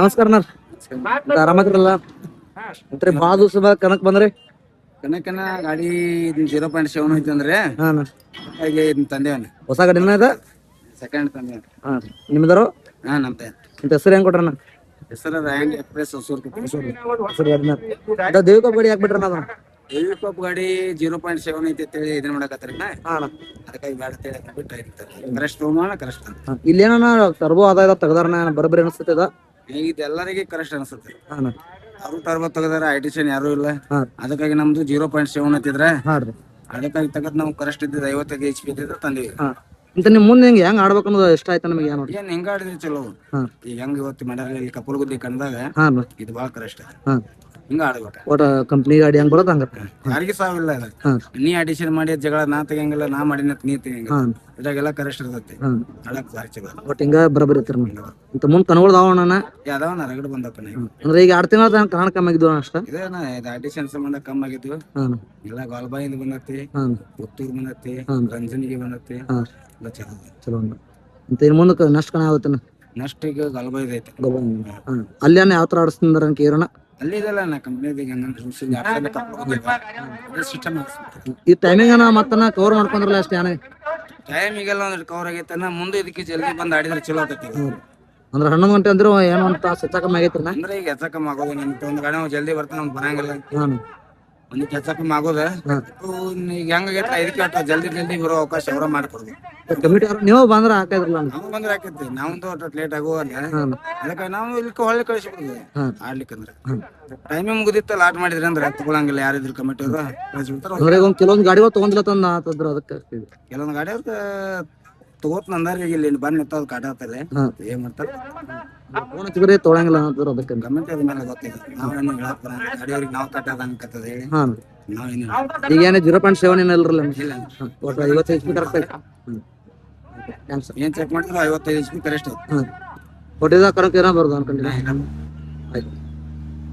ನಮಸ್ಕಾರ ಆರಾಮದ್ರಲ್ಲ ಮತ್ತೆ ಭಾಳ ದಿವಸ ಕನಕ್ ಬಂದ್ರಿ ಕನಕನ ಗಾಡಿ 0.7 ಐತಿ ಅಂದ್ರೆ ಹಾಗೆ ತಂದೇವನ ಹೊಸ ಗಾಡಿನ ಇದ ಸೆಕೆಂಡ್ ತಂದೇವ. ನಿಮ್ದಾರು ನಮ್ದೆ. ಅಂತ ಹೆಸರು ಹೆಂಗ್ ಕೊಟ್ರಣ್ಣ? ಹೆಸರು ರಾಯಲ್ ಎಕ್ಸ್ಪ್ರೆಸ್ ಹೊಸೂರು. ದೇವಿಕ ಗಾಡಿ ಹಾಕ್ಬಿಟ್ರ ನಾವು ಕಪ್ ಗಾಡಿ 0.7 ಐತಿ ಅಂತೇಳಿ ಇದನ್ನ ಮಾಡಕತ್ತಾರ. ಅದಕ್ಕಾಗಿ ಬ್ಯಾಡ ಅಂತೇಳಿ ಬಿಟ್ಟು ಕರೆಸ್ಟ್ ತೊಗೊಂಡ ಕರೆಸ್ಟ್ ಅಂತ ಇಲ್ಲಿ ಏನೋ ಟರ್ಬೋ ಆದಾಯ ತೆಗದಾರ ಬರಬರಿ ಅನಿಸ್ತದ. ಈಗ ಎಲ್ಲರಿಗೆ ಕರೆಸ್ಟ್ ಅನಿಸುತ್ತೆ. ಅವ್ರು ಟರ್ಬೋ ತೆಗದಾರ, ಐಟಿಷನ್ ಯಾರು ಇಲ್ಲ. ಅದಕ್ಕಾಗಿ ನಮ್ದು 0.7 ಐತಿದ್ರೆ ಅದಕ್ಕಾಗಿ ತಗದ್ ನಾವು ಕರೆಸ್ಟ್ ಇದ್ದಿದ್ದು 55 HP ಇದ್ದಿದ್ದು ತಂದಿವಿ. ಅಂತ ನಿಮ್ ಮುಂದೆ ಹೆಂಗ್ ಆಡ್ಬೇಕು ಅನ್ನೋದು ಇಷ್ಟ ಆಯ್ತು ನಮಗೆ. ಏನ್ ಹಿಂಗ ಆಡಿದ್ರಿ ಚಲೋ. ಈಗ ಹೆಂಗ್ ಇವತ್ತು ಮೆಡಲ್ ಕಪ್ಪಲಗುದ್ದಿ ಕಂಡಾಗ ಇದು ಬಾಳ ಕರೆಸ್ಟ್ ಹಿಂಗ ಆಡ್ಬೇಕ. ಒಟ್ಟ ಕಂಪ್ನಿ ಗಾಡಿ ಹೆಂಗ್ ಬರೋದು ಹಂಗ ಯಾರಿಗೆ ಸಾವಿಲ್ಲ. ನೀ ಅಡಿಷನ್ ಮಾಡಿ ಜಗಳ ನಾ ತೆಗಿಯಂಗಿಲ್ಲ, ನಾ ಮಾಡಿನ ನೀ ತೆಗಿಯಂಗಿಲ್ಲ. ಇದಾಗೆಲ್ಲ ಕರೆಸ್ಟ್ ಇರ್ತೈತಿ. ಆಡಕ್ ಭಾರಿ ಚಲೋ. ಒಟ್ಟು ಹಿಂಗ ಬರಬರಿ ಇರ್ತಾರ. ಇಂತ ಮುಂದ್ ಕನಗಳು ಅದಾವಣ್ಣ ಯಾವ್ದವನ ರಗಡ್ ಬಂದಪ್ಪ. ಅಂದ್ರೆ ಈಗ 2 ತಿಂಗಳ ಕನ್ನಡ ಕಮ್ಮಿ ಆಗಿದ್ವು ಅಷ್ಟ. ಇದೇನ ಇದು ಅಡಿಷನ್ ಸಂಬಂಧ ಕಮ್ಮಿ ಆಗಿದ್ವು. ಎಲ್ಲ ಗಾಲ್ಬಾಯಿಂದ ಬಂದತಿ, ಪುತ್ತೂರ್ ಬಂದತಿ, ರಂಜನಿಗೆ ಬಂದತಿ. ಎಲ್ಲ ಚಲೋ ಚಲೋ ಅಂತ ಇನ್ ಮುಂದಕ್ಕೆ ನಷ್ಟ ಕಣ ಆಗುತ್ತ. ನೆಕ್ಸ್ಟ್ ಈಗ ಗಾಲ್ಬಾಯ್ದು ಐತಿ. ಅಲ್ಲೇನ ಯಾವ ತರ ಆಡಿಸ್ತಿದಾರ ಕೇರೋಣ. ಅಲ್ಲಿ ಇದೆಲ್ಲ ನಾ ಕಂಪ್ನಿಯಾಗ ಸಿಸ್ಟಮ್ ಈ ಟೈಮಿಂಗ್ ಮತ್ತನ ಕವರ್ ಮಾಡ್ಕೊಂಡ್ರಲ್ಲ ಅಷ್ಟೇ. ಟೈಮ್ ಈಗೆಲ್ಲ ಒಂದ್ ಕವರ್ ಆಗೈತೆ. ಮುಂದೆ ಇದಕ್ಕೆ ಜಲ್ದಿ ಬಂದ್ ಆಡಿದ್ರೆ ಚಲೋ ಆಗ್ತೈತಿ. ಅಂದ್ರೆ 11 ಗಂಟೆ ಅಂದ್ರೆ ಏನೋ ಅಂತ ಹೆಚ್ಚಕಮ್ಮ ಆಗೈತ್ರನ. ಅಂದ್ರೆ ಈಗ ಹೆಚ್ಚಕಮ್ಮ ಆಗೋದು. ಒಂದ್ ಗಾಡಿ ಜಲ್ದಿ ಬರ್ತಾನ, ನಮ್ಗೆ ಬರಂಗಿಲ್ಲ. ಒಂದು ಹೆಚ್ಚಕಮ್ಮ ಆಗೋದ ಈಗ ಹೆಂಗಾಗೈತೆ. ಇದಕ್ಕೆ ಜಲ್ದಿ ಬರೋ ಅವಕಾಶ ಅವರ ಮಾಡ್ಕೊಡ್ಬೇಕು. ಕಮಿಟಿ ನೀವು ಬಂದ್ರೆ ಹಾಕಿದ್ರಲ್ಲ. ನಾವು ಬಂದ್ರೆ ಹಾಕೈತಿ. ನಾವಂತೂ ಒಟ್ಟು ಲೇಟ್ ಆಗುವಲ್ಲ. ಅದಕ್ಕೆ ನಾವು ಇಲ್ಲಿ ಹೊಳ್ಳಿ ಕಳಿಸ್ಬಿಡುದು ಆಡ್ಲಿಕ್ಕಂದ್ರೆ. ಟೈಮಿಂಗ್ ಮುಗಿದಿತ್ತಲ್ಲ ಆಟ ಮಾಡಿದ್ರಿ ಅಂದ್ರೆ ತಗೊಳಂಗಿಲ್ಲ. ಯಾರಿದ್ರು ಕಮಿಟಿ ಅವರು ಕಳಿಸ್ಬಿಡ್ತಾರ. ಕೆಲವೊಂದು ಗಾಡಿಗಳು ತಗೊಂಡ್ಲತ್ತಂದ ಆತದ್ರ. ಅದಕ್ಕೆ ಕೆಲವೊಂದು ಗಾಡಿ ಅವ್ರ ತಗೋತ್ ನಂದಾರ. ಈಗ ಇಲ್ಲಿ ಬಂದ್ ನಿಂತವ್ರು ಕಾಟಾಡ್ತಾರೆ. ಏನ್ ಮಾಡ್ತಾರೆ ತೊಗೊಳಂಗಿಲ್ಲ ಅಂತಂದ್ರ. ಅದಕ್ಕೆ ಕಮಿಟಿ ಅದ ಮೇಲೆ ಗೊತ್ತಿಲ್ಲ. ನಾವೇನು ಹೇಳಕ್ ಬರಂಗಿಲ್ಲ. ಗಾಡಿಯವ್ರಿಗೆ ನಾವು ಕಟ್ಟದ ಅನ್ಕತ್ತದ ಹೇಳಿ ನಾವೇನು ಈಗ ಏನೇ 0.7 ಏನಲ್ರಲ್ಲ. ಇಲ್ಲ. ಒಟ್ಟು 55 HP ಕರೆಕ್ಟ್ ಐತಿ. ಏನ್ ಚೆಕ್ ಮಾಡಿದ್ರು 55 HP ಕರೆಕ್ಟ್ ಐತಿ. ಒಟ್ಟಿದ ಕರೆಕ್ಟ್ ಏನೋ ಬರ್ದು ಅನ್ಕೊಂಡಿಲ್ಲ. ಆಯ್ತು.